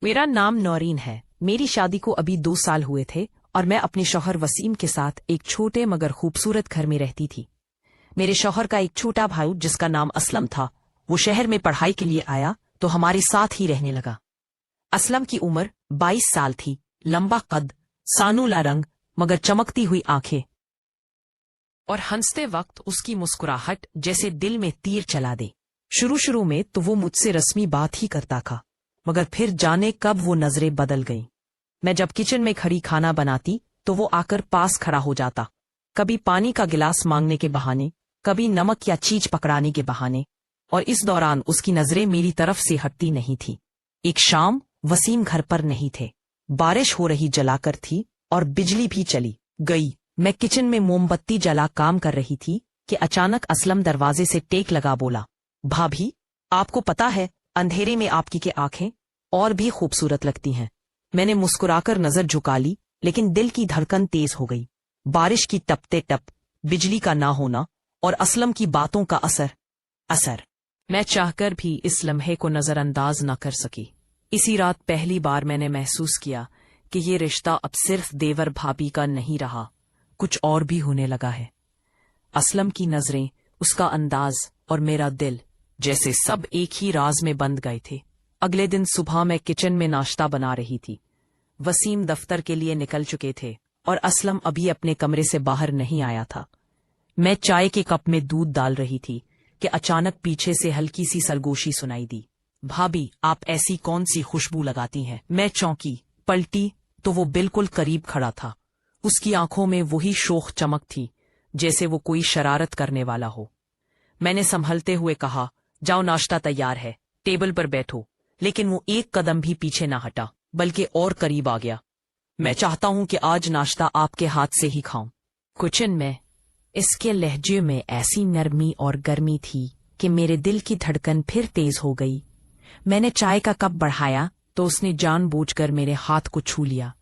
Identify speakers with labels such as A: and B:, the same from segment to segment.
A: मेरा नाम नौरीन है। मेरी शादी को अभी 2 साल हुए थे और मैं अपने शौहर वसीम के साथ एक छोटे मगर खूबसूरत घर में रहती थी। मेरे शौहर का एक छोटा भाई जिसका नाम असलम था, वो शहर में पढ़ाई के लिए आया तो हमारे साथ ही रहने लगा। असलम की उम्र 22 साल थी, लंबा कद, सानूला रंग मगर चमकती हुई आंखें, और हंसते वक्त उसकी मुस्कुराहट जैसे दिल में तीर चला दे। शुरू में तो वो मुझसे रस्मी बात ही करता था, मगर फिर जाने कब वो नजरें बदल गईं। मैं जब किचन में खड़ी खाना बनाती तो वो आकर पास खड़ा हो जाता, कभी पानी का गिलास मांगने के बहाने, कभी नमक या चीज पकड़ाने के बहाने, और इस दौरान उसकी नजरें मेरी तरफ से हटती नहीं थी। एक शाम वसीम घर पर नहीं थे, बारिश हो रही जलाकर थी और बिजली भी चली गई। मैं किचन में मोमबत्ती जला काम कर रही थी कि अचानक असलम दरवाजे से टेक लगा बोला, भाभी, आपको पता है अंधेरे में आपकी के आंखें और भी खूबसूरत लगती हैं। मैंने मुस्कुराकर नजर झुका ली, लेकिन दिल की धड़कन तेज हो गई। बारिश की टपते टप, बिजली का ना होना और असलम की बातों का असर मैं चाहकर भी इस लम्हे को नजरअंदाज न कर सकी। इसी रात पहली बार मैंने महसूस किया कि ये रिश्ता अब सिर्फ देवर भाभी का नहीं रहा, कुछ और भी होने लगा है। असलम की नजरें, उसका अंदाज और मेरा दिल जैसे सब एक ही राज में बंध गए थे। अगले दिन सुबह मैं किचन में नाश्ता बना रही थी। वसीम दफ्तर के लिए निकल चुके थे और असलम अभी अपने कमरे से बाहर नहीं आया था। मैं चाय के कप में दूध डाल रही थी कि अचानक पीछे से हल्की सी सरगोशी सुनाई दी। भाभी, आप ऐसी कौन सी खुशबू लगाती हैं? मैं चौंकी, पलटी तो वो बिल्कुल करीब खड़ा था। उसकी आंखों में वही शोख चमक थी जैसे वो कोई शरारत करने वाला हो। मैंने संभलते हुए कहा, जाओ, नाश्ता तैयार है, टेबल पर बैठो। लेकिन वो एक कदम भी पीछे ना हटा, बल्कि और करीब आ गया। मैं चाहता हूं कि आज नाश्ता आपके हाथ से ही खाऊं। किचन में इसके लहजे में ऐसी नरमी और गर्मी थी कि मेरे दिल की धड़कन फिर तेज हो गई। मैंने चाय का कप बढ़ाया तो उसने जानबूझकर मेरे हाथ को छू लिया।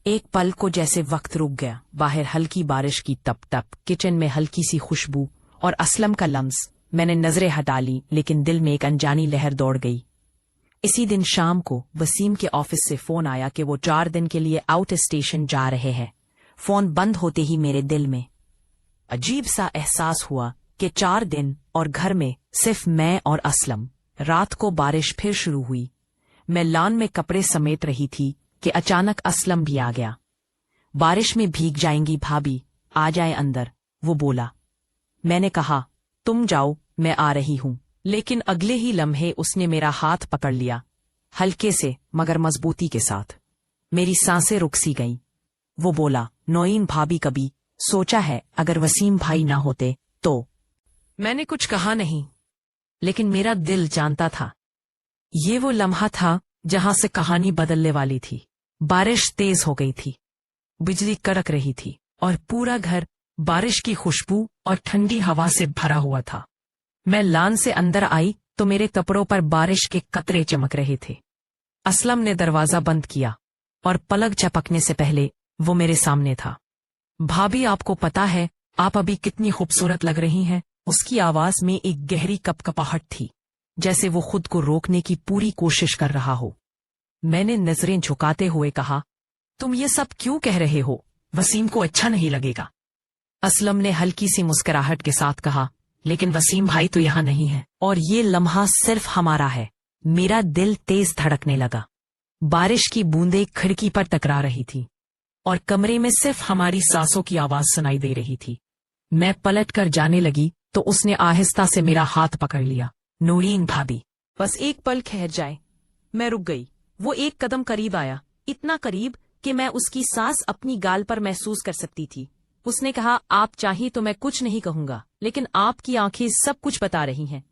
A: एक पल को जैसे वक्त रुक गया। बाहर हल्की बारिश की टप टप, किचन में हल्की सी खुशबू और असलम का लम्स। मैंने नजरें हटा ली, लेकिन दिल में एक अनजानी लहर दौड़ गई। इसी दिन शाम को वसीम के ऑफिस से फोन आया कि वो 4 दिन के लिए आउट स्टेशन जा रहे हैं। फोन बंद होते ही मेरे दिल में अजीब सा एहसास हुआ कि 4 दिन और घर में सिर्फ मैं और असलम। रात को बारिश फिर शुरू हुई। मैं लॉन में कपड़े समेट रही थी कि अचानक असलम भी आ गया। बारिश में भीग जाएंगी भाभी, आ जाए अंदर, वो बोला। मैंने कहा, तुम जाओ, मैं आ रही हूं। लेकिन अगले ही लम्हे उसने मेरा हाथ पकड़ लिया, हल्के से मगर मजबूती के साथ। मेरी सांसें रुक सी गईं। वो बोला, नौरीन भाभी, कभी सोचा है अगर वसीम भाई ना होते तो? मैंने कुछ कहा नहीं, लेकिन मेरा दिल जानता था। ये वो लम्हा था जहां से कहानी बदलने वाली थी। बारिश तेज हो गई थी, बिजली कड़क रही थी और पूरा घर बारिश की खुशबू और ठंडी हवा से भरा हुआ था। मैं लॉन से अंदर आई तो मेरे कपड़ों पर बारिश के कतरे चमक रहे थे। असलम ने दरवाजा बंद किया और पलक झपकने से पहले वो मेरे सामने था। भाभी, आपको पता है आप अभी कितनी खूबसूरत लग रही हैं। उसकी आवाज में एक गहरी कपकपाहट थी, जैसे वो खुद को रोकने की पूरी कोशिश कर रहा हो। मैंने नजरें झुकाते हुए कहा, तुम ये सब क्यों कह रहे हो? वसीम को अच्छा नहीं लगेगा। असलम ने हल्की सी मुस्कुराहट के साथ कहा, लेकिन वसीम भाई तो यहाँ नहीं है और ये लम्हा सिर्फ हमारा है। मेरा दिल तेज धड़कने लगा। बारिश की बूंदें खिड़की पर टकरा रही थी और कमरे में सिर्फ हमारी सांसों की आवाज सुनाई दे रही थी। मैं पलट कर जाने लगी तो उसने आहिस्ता से मेरा हाथ पकड़ लिया। नौरीन भाभी, बस एक पल ठहर जाए। मैं रुक गई। वो एक कदम करीब आया, इतना करीब कि मैं उसकी सांस अपनी गाल पर महसूस कर सकती थी। उसने कहा, आप चाहिए तो मैं कुछ नहीं कहूंगा, लेकिन आपकी आंखें सब कुछ बता रही हैं।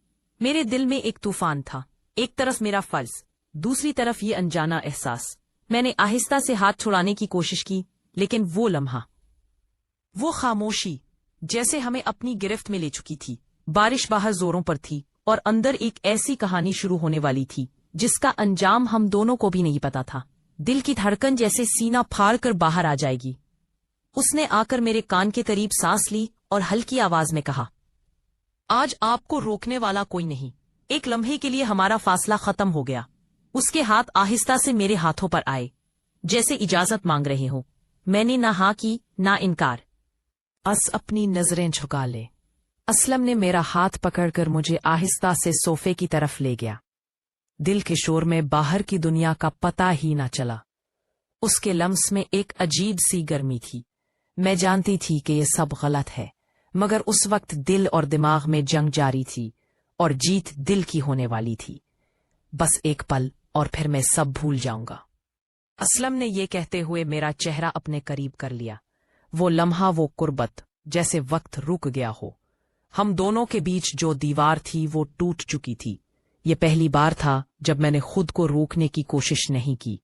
A: मेरे दिल में एक तूफान था। एक तरफ मेरा फर्ज, दूसरी तरफ ये अनजाना एहसास। मैंने आहिस्ता से हाथ छुड़ाने की कोशिश की, लेकिन वो लम्हा, वो खामोशी जैसे हमें अपनी गिरफ्त में ले चुकी थी। बारिश बाहर जोरों पर थी और अंदर एक ऐसी कहानी शुरू होने वाली थी जिसका अंजाम हम दोनों को भी नहीं पता था। दिल की धड़कन जैसे सीना फाड़ कर बाहर आ जाएगी। उसने आकर मेरे कान के करीब सांस ली और हल्की आवाज में कहा, आज आपको रोकने वाला कोई नहीं। एक लम्हे के लिए हमारा फासला खत्म हो गया, اس کے ہاتھ آہستہ سے میرے ہاتھوں پر آئے، جیسے اجازت مانگ رہے ہوں۔ میں نے نہ ہاں کی نہ انکار۔ اپنی نظریں جھکا لے۔ اسلم نے میرا ہاتھ پکڑ کر مجھے آہستہ سے صوفے کی طرف لے گیا۔ دل کے شور میں باہر کی دنیا کا پتہ ہی نہ چلا۔ اس کے لمس میں ایک عجیب سی گرمی تھی۔ میں جانتی تھی کہ یہ سب غلط ہے، مگر اس وقت دل اور دماغ میں جنگ جاری تھی، اور جیت دل کی ہونے والی تھی۔ بس ایک پل اور پھر میں سب بھول جاؤں گا۔ اسلم نے یہ کہتے ہوئے میرا چہرہ اپنے قریب کر لیا۔ وہ لمحہ، وہ قربت، جیسے وقت رک گیا ہو۔ ہم دونوں کے بیچ جو دیوار تھی وہ ٹوٹ چکی تھی۔ یہ پہلی بار تھا جب میں نے خود کو روکنے کی کوشش نہیں کی۔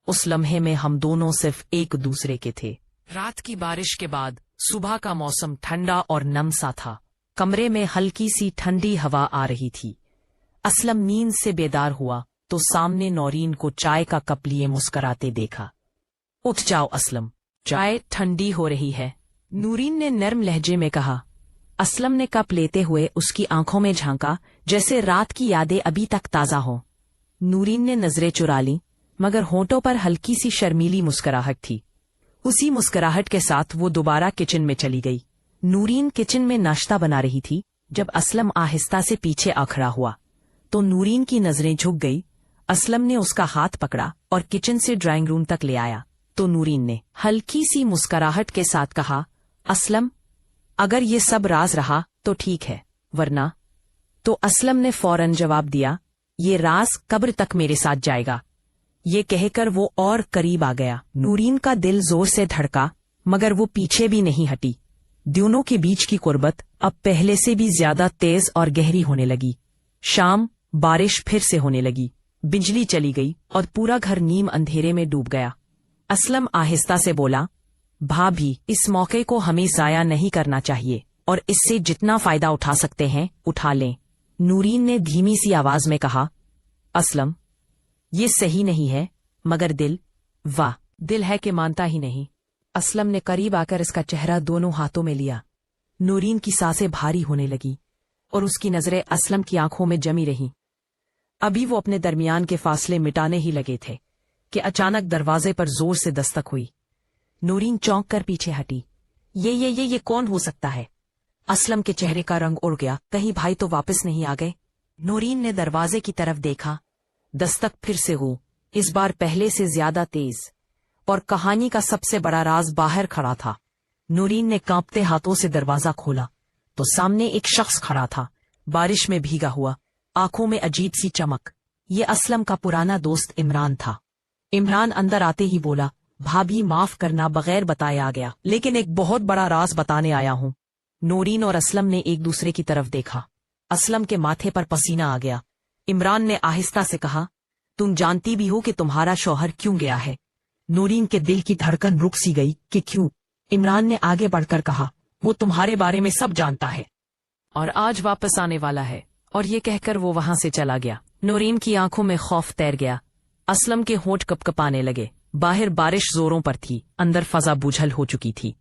A: اس لمحے میں ہم دونوں صرف ایک دوسرے کے تھے۔ رات کی بارش کے بعد صبح کا موسم ٹھنڈا اور نم سا تھا۔ کمرے میں ہلکی سی ٹھنڈی ہوا آ رہی تھی۔ اسلم نیند سے بیدار ہوا تو سامنے نورین کو چائے کا کپ لیے مسکراتے دیکھا۔ اٹھ جاؤ اسلم، چائے ٹھنڈی ہو رہی ہے، نورین نے نرم لہجے میں کہا۔ اسلم نے کپ لیتے ہوئے اس کی آنکھوں میں جھانکا، جیسے رات کی یادیں ابھی تک تازہ ہوں۔ نورین نے نظریں چرا لیں، مگر ہونٹوں پر ہلکی سی شرمیلی مسکراہٹ تھی۔ اسی مسکراہٹ کے ساتھ وہ دوبارہ کچن میں چلی گئی۔ نورین کچن میں ناشتہ بنا رہی تھی جب اسلم آہستہ سے پیچھے آ کھڑا ہوا تو نورین کی نظریں جھک گئی۔ اسلم نے اس کا ہاتھ پکڑا اور کچن سے ڈرائنگ روم تک لے آیا تو نورین نے ہلکی سی مسکراہٹ کے ساتھ کہا، اسلم، اگر یہ سب راز رہا تو ٹھیک ہے، ورنہ تو اسلم نے فوراً جواب دیا، یہ راز قبر تک میرے ساتھ جائے گا۔ یہ کہہ کر وہ اور قریب آ گیا۔ نورین کا دل زور سے دھڑکا، مگر وہ پیچھے بھی نہیں ہٹی۔ دونوں کے بیچ کی قربت اب پہلے سے بھی زیادہ تیز اور گہری ہونے لگی۔ شام، بارش پھر سے ہونے لگی، بجلی چلی گئی اور پورا گھر نیم اندھیرے میں ڈوب گیا۔ اسلم آہستہ سے بولا، بھابھی، اس موقع کو ہمیں ضائع نہیں کرنا چاہیے اور اس سے جتنا فائدہ اٹھا سکتے ہیں اٹھا لیں۔ نورین نے دھیمی سی آواز میں کہا، اسلم، یہ صحیح نہیں ہے، مگر دل، واہ، دل ہے کہ مانتا ہی نہیں۔ اسلم نے قریب آ کر اس کا چہرہ دونوں ہاتھوں میں لیا۔ نورین کی سانسیں بھاری ہونے لگی اور اس کی نظریں اسلم کی آنکھوں میں جمی رہیں۔ ابھی وہ اپنے درمیان کے فاصلے مٹانے ہی لگے تھے کہ اچانک دروازے پر زور سے دستک ہوئی۔ نورین چونک کر پیچھے ہٹی۔ یہ کون ہو سکتا ہے؟ اسلم کے چہرے کا رنگ اڑ گیا، کہیں بھائی تو واپس نہیں آ گئے؟ نورین نے دروازے کی طرف دیکھا۔ دستک پھر سے ہو، اس بار پہلے سے زیادہ تیز، اور کہانی کا سب سے بڑا راز باہر کھڑا تھا۔ نورین نے کانپتے ہاتھوں سے دروازہ کھولا تو سامنے ایک شخص کھڑا تھا، بارش میں بھیگا ہوا، آنکھوں میں عجیب سی چمک۔ یہ اسلم کا پرانا دوست عمران تھا۔ عمران اندر آتے ہی بولا، بھابھی معاف کرنا، بغیر بتائے آ گیا، لیکن ایک بہت بڑا راز بتانے آیا ہوں۔ نورین اور اسلم نے ایک دوسرے کی طرف دیکھا۔ اسلم کے ماتھے پر پسینہ آ گیا۔ عمران نے آہستہ سے کہا، تم جانتی بھی ہو کہ تمہارا شوہر کیوں گیا ہے؟ نورین کے دل کی دھڑکن رک سی گئی کہ کیوں؟ عمران نے آگے بڑھ کر کہا، وہ تمہارے بارے میں سب جانتا ہے اور آج واپس آنے والا ہے، اور یہ کہہ کر وہ وہاں سے چلا گیا۔ نورین کی آنکھوں میں خوف تیر گیا۔ اسلم کے ہونٹ کپ کپانے لگے۔ باہر بارش زوروں پر تھی، اندر فضا بوجھل ہو چکی تھی۔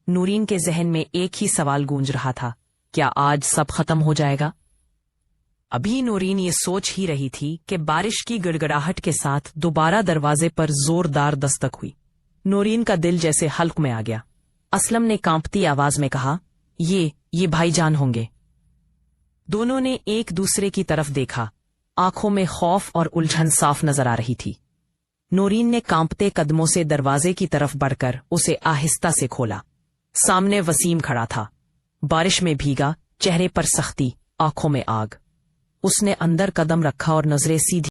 A: نورین کے ذہن میں ایک ہی سوال گونج رہا تھا، کیا آج سب ختم ہو جائے گا؟ ابھی نورین یہ سوچ ہی رہی تھی کہ بارش کی گڑگڑاہٹ کے ساتھ دوبارہ دروازے پر زوردار دستک ہوئی۔ نورین کا دل جیسے حلق میں آ گیا۔ اسلم نے کانپتی آواز میں کہا، یہ بھائی جان ہوں گے۔ دونوں نے ایک دوسرے کی طرف دیکھا۔ آنکھوں میں خوف اور الجھن صاف نظر آ رہی تھی۔ نورین نے کانپتے قدموں سے دروازے کی طرف بڑھ کر اسے آہستہ سے کھولا۔ سامنے وسیم کھڑا تھا، بارش میں بھیگا، چہرے پر سختی، آنکھوں میں آگ۔ اس نے اندر قدم رکھا اور نظریں سیدھی